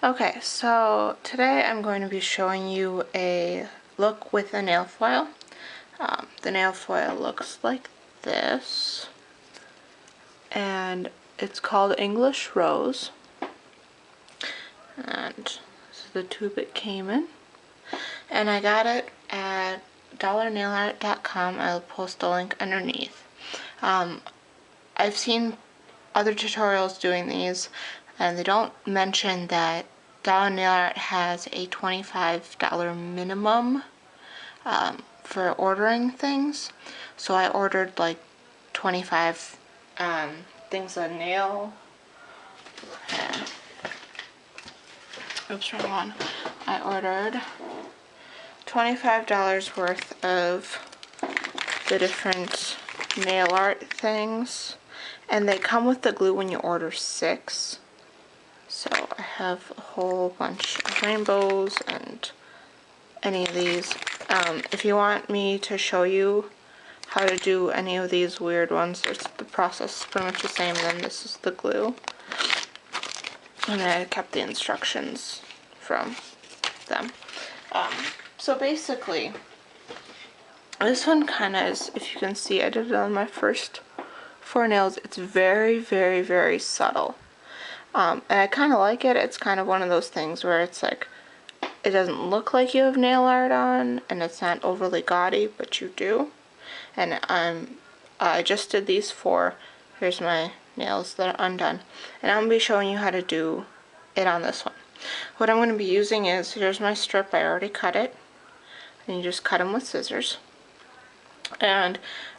Okay, so today I'm going to be showing you a look with a nail foil. The nail foil looks like this, and it's called English Rose, and this is the tube it came in, and I got it at dollarnailart.com. I'll post the link underneath. I've seen other tutorials doing these, and they don't mention that Dollar Nail Art has a $25 minimum for ordering things. So I ordered like 25 things of nail. Oops, wrong one. I ordered $25 worth of the different nail art things, and they come with the glue when you order 6. So I have a whole bunch of rainbows and any of these. If you want me to show you how to do any of these weird ones, the process is pretty much the same. Then this is the glue, and I kept the instructions from them. So basically, this one kind of is, if you can see, I did it on my first 4 nails. It's very, very, very subtle. And I kind of like it. It's kind of one of those things where it's like, it doesn't look like you have nail art on, and it's not overly gaudy, but you do. And I just did these 4. Here's my nails that are undone. And I'm going to be showing you how to do it on this one. What I'm going to be using is, here's my strip. I already cut it. And you just cut them with scissors. And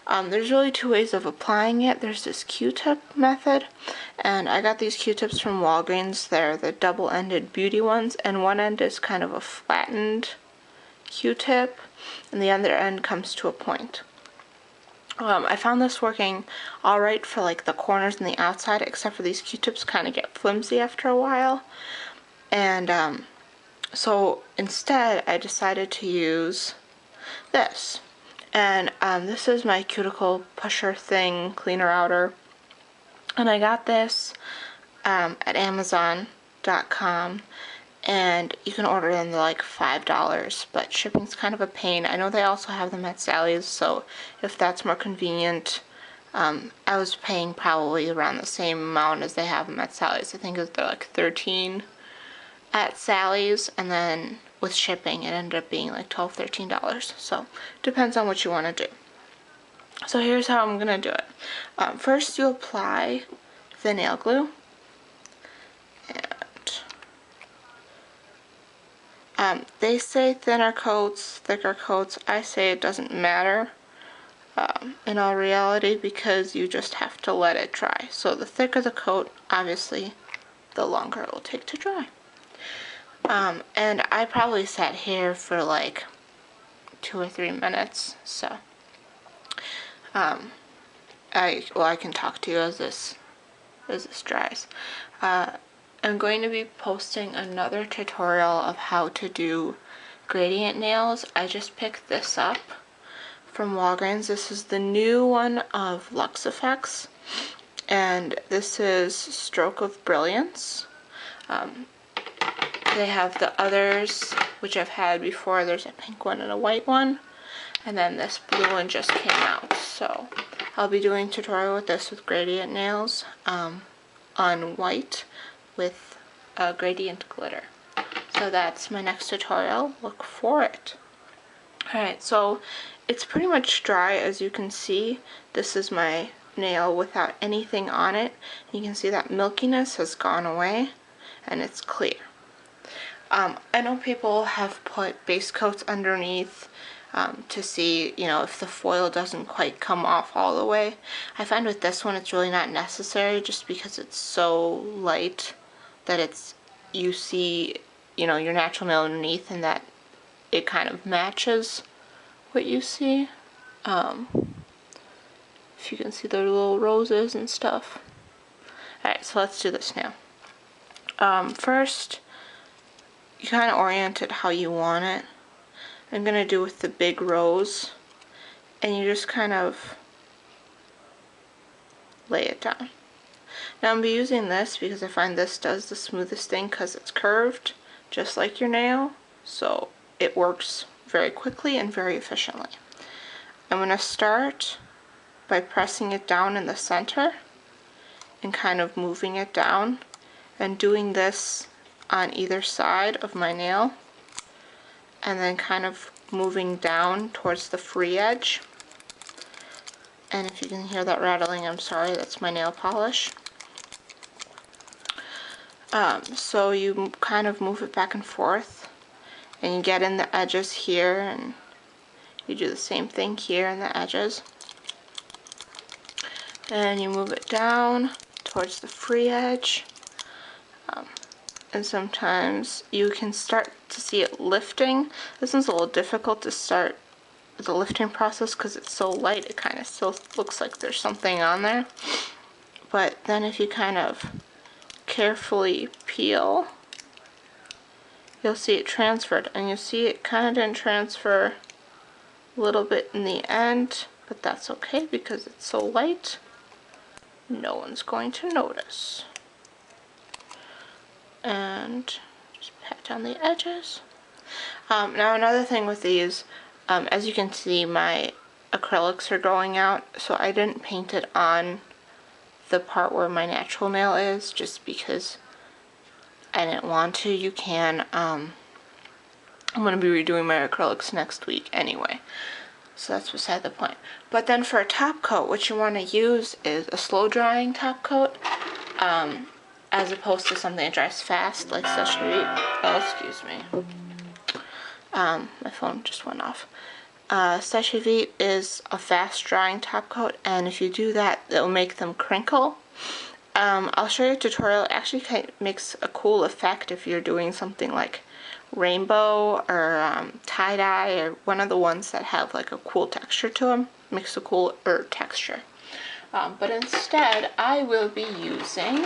there's really 2 ways of applying it. There's this Q-tip method, and I got these Q-tips from Walgreens. They're the double-ended beauty ones, and one end is kind of a flattened Q-tip, and the other end comes to a point. I found this working alright for like the corners and the outside, except for these Q-tips kind of get flimsy after a while. And so instead I decided to use this. And this is my cuticle pusher thing, cleaner outer. And I got this at Amazon.com. And you can order them, they're like $5, but shipping's kind of a pain. I know they also have them at Sally's, so if that's more convenient, I was paying probably around the same amount as they have them at Sally's. I think they're like $13 at Sally's, and then with shipping it ended up being like $12, $13. So depends on what you want to do. So here's how I'm gonna do it. First you apply the nail glue, and they say thinner coats, thicker coats. I say it doesn't matter in all reality, because you just have to let it dry. So the thicker the coat, obviously the longer it will take to dry. And I probably sat here for like 2 or 3 minutes, so I can talk to you as this dries. I'm going to be posting another tutorial of how to do gradient nails. I just picked this up from Walgreens. This is the new one of Lux Effects, and this is Stroke of Brilliance. They have the others, which I've had before. There's a pink one and a white one, and then this blue one just came out. So I'll be doing a tutorial with this with gradient nails on white with gradient glitter. So that's my next tutorial. Look for it. Alright, so it's pretty much dry, as you can see. This is my nail without anything on it. You can see that milkiness has gone away and it's clear. I know people have put base coats underneath to see, you know, if the foil doesn't quite come off all the way. I find with this one it's really not necessary, just because it's so light that you see, you know, your natural nail underneath, and that it kind of matches what you see. If you can see the little roses and stuff. Alright, so let's do this now. First, you kind of orient it how you want it. I'm going to do with the big rose, and you just kind of lay it down. Now I'm going to be using this because I find this does the smoothest thing because it's curved, just like your nail, so it works very quickly and very efficiently. I'm going to start by pressing it down in the center and kind of moving it down and doing this on either side of my nail, and then kind of moving down towards the free edge. And if you can hear that rattling, I'm sorry, that's my nail polish. So you kind of move it back and forth, and you get in the edges here, and you do the same thing here in the edges. And you move it down towards the free edge. And sometimes you can start to see it lifting. This one's a little difficult to start the lifting process because it's so light, it kind of still looks like there's something on there. But then if you kind of carefully peel, you'll see it transferred, and you'll see it kind of didn't transfer a little bit in the end, but that's okay because it's so light, no one's going to notice. And just pat down the edges. Now another thing with these, as you can see, my acrylics are going out, so I didn't paint it on the part where my natural nail is, just because I didn't want to. You can, I'm going to be redoing my acrylics next week anyway, so that's beside the point. But then for a top coat, what you want to use is a slow drying top coat, as opposed to something that dries fast, like Sèche Vite. Oh, excuse me. My phone just went off. Sèche Vite is a fast drying top coat, and if you do that, it will make them crinkle. I'll show you a tutorial. It actually kind of makes a cool effect if you're doing something like rainbow or tie-dye, or one of the ones that have like a cool texture to them. Makes a cooler texture. But instead, I will be using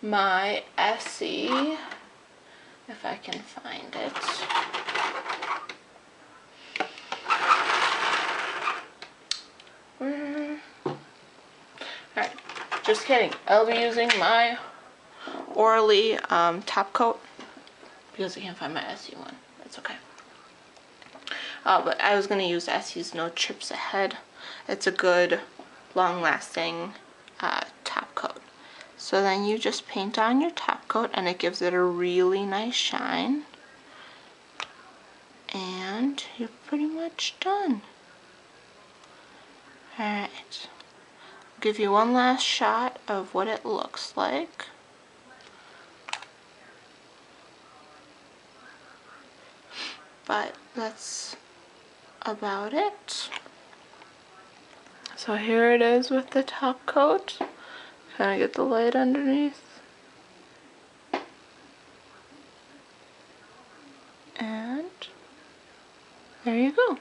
my Essie, if I can find it. Alright, just kidding. I'll be using my Orly top coat because I can't find my Essie one. That's okay. But I was going to use Essie's No Chips Ahead. It's a good, long-lasting top coat. So then you just paint on your top coat, and it gives it a really nice shine. And you're pretty much done. Alright. I'll give you one last shot of what it looks like. But that's about it. So here it is with the top coat. Kind of get the light underneath. And there you go.